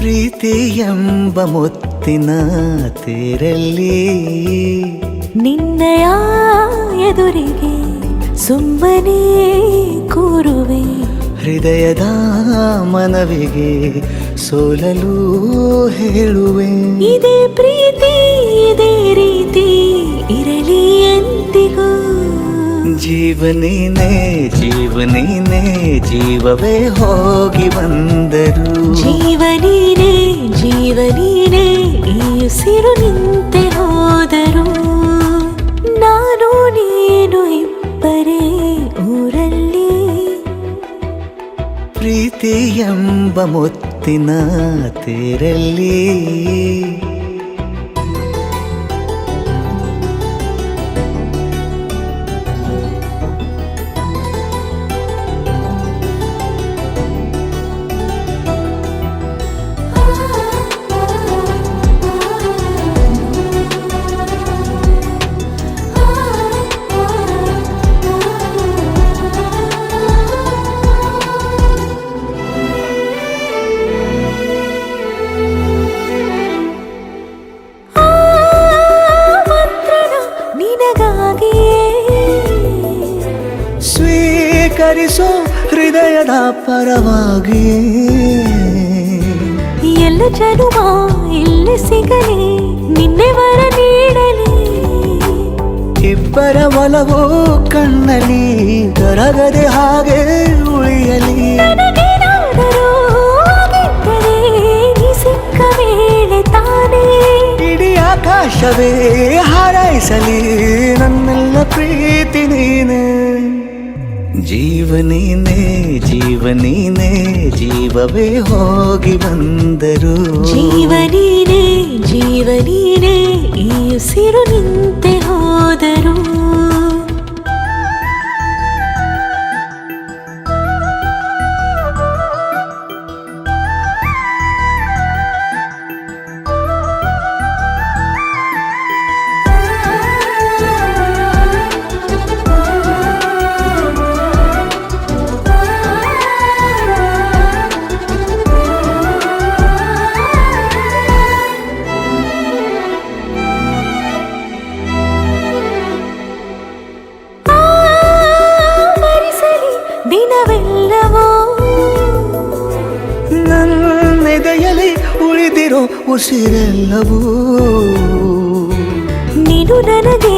ಪ್ರೀತಿ ಎಂಬ ಮುತ್ತಿನ ತೇರಲ್ಲಿ ನಿನ್ನಯ ಎದುರಿಗೆ ಸುಮ್ಮನೆ ಕೂರುವೆ. ಹೃದಯದ ಮನವಿಗೆ ಸೋಲಲು ಹೇಳುವೆ. ಇದೇ ಪ್ರೀತಿ ಇದೇ ರೀತಿ ಇರಲಿ ಎಂದಿಗೂ. ಜೀವನೇನೆ ಜೀವನೇನೆ ಜೀವವೇ ಹೋಗಿ ಬಂದರು. ಜೀವನೀನೇ ಜೀವನೀನೇ ಈ ಉಸಿರು ನಿಂತೆ ಹೋದರು. ನಾನು ನೀನು ಇಬ್ಬರೇ ಊರಲ್ಲಿ. ಪ್ರೀತಿ ಎಂಬ ಮುತ್ತಿನ ತೇರಲ್ಲಿ ಸ್ವೀಕರಿಸೋ ಹೃದಯದ ಪರವಾಗಿ. ಎಲ್ಲ ಜನುಮ ಇಲ್ಲಿ ಸಿಗಲಿ ನಿನ್ನೆ ವರ ನೀಡಲಿ. ಇಬ್ಬರ ಒಲವು ಕಣ್ಣಲ್ಲಿ ಕರಗದೆ ಹಾಗೆ ಉಳಿಯಲಿ. ಸಿಕ್ಕ ವೇಳೆ ತಾನೇ ಇಡೀ ಆಕಾಶವೇ ಹಾರೈಸಲಿ ನನ್ನೆಲ್ಲ ಪ್ರೀತಿ ನೀನೆ. ಜೀವನೀನೇ ಜೀವನೀನೇ ಜೀವವೇ ಹೋಗಿ ಬಂದರು. ಜೀವನೀನೇ ಜೀವನೀನೇ ಈ ಉಸಿರು ನಿಂತೆ ಹೋದರು. ದಿನವೆಲ್ಲವೋ ನನ್ನೆದೆಯಲ್ಲಿ ಉಳಿದಿರೋ ಉಸಿರೆಲ್ಲವೂ ನೀನು ನನಗೆ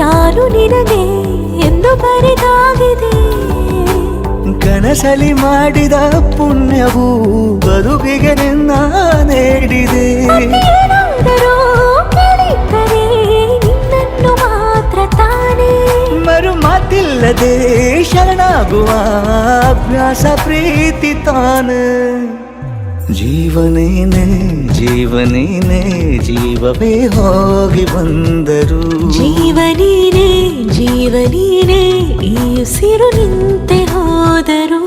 ನಾನು ನಿನಗೆ ಎಂದು ಬರೆದಾಗಿದೆ. ಕನಸಲಿ ಮಾಡಿದ ಪುಣ್ಯವು ಬದುಕಿಗೆ ನಿನ್ನ ನೀಡಿದೆ. ನಿನ್ನನ್ನು ಮಾತ್ರ ತಾನೇ ಮರು ಮಾತಿಲ್ಲದೆ ಶರಣಾಗುವ ಅಭ್ಯಾಸ ಪ್ರೀತಿ ತಾನೆ. ಜೀವನೇನೆ ಜೀವನೇನೆ ಜೀವವೇ ಹೋಗಿ ಬಂದರು. ಜೀವನೀನೇ ಜೀವನೀನೇ ಈ ಉಸಿರು ನಿಂತೆ ಹೋದರು.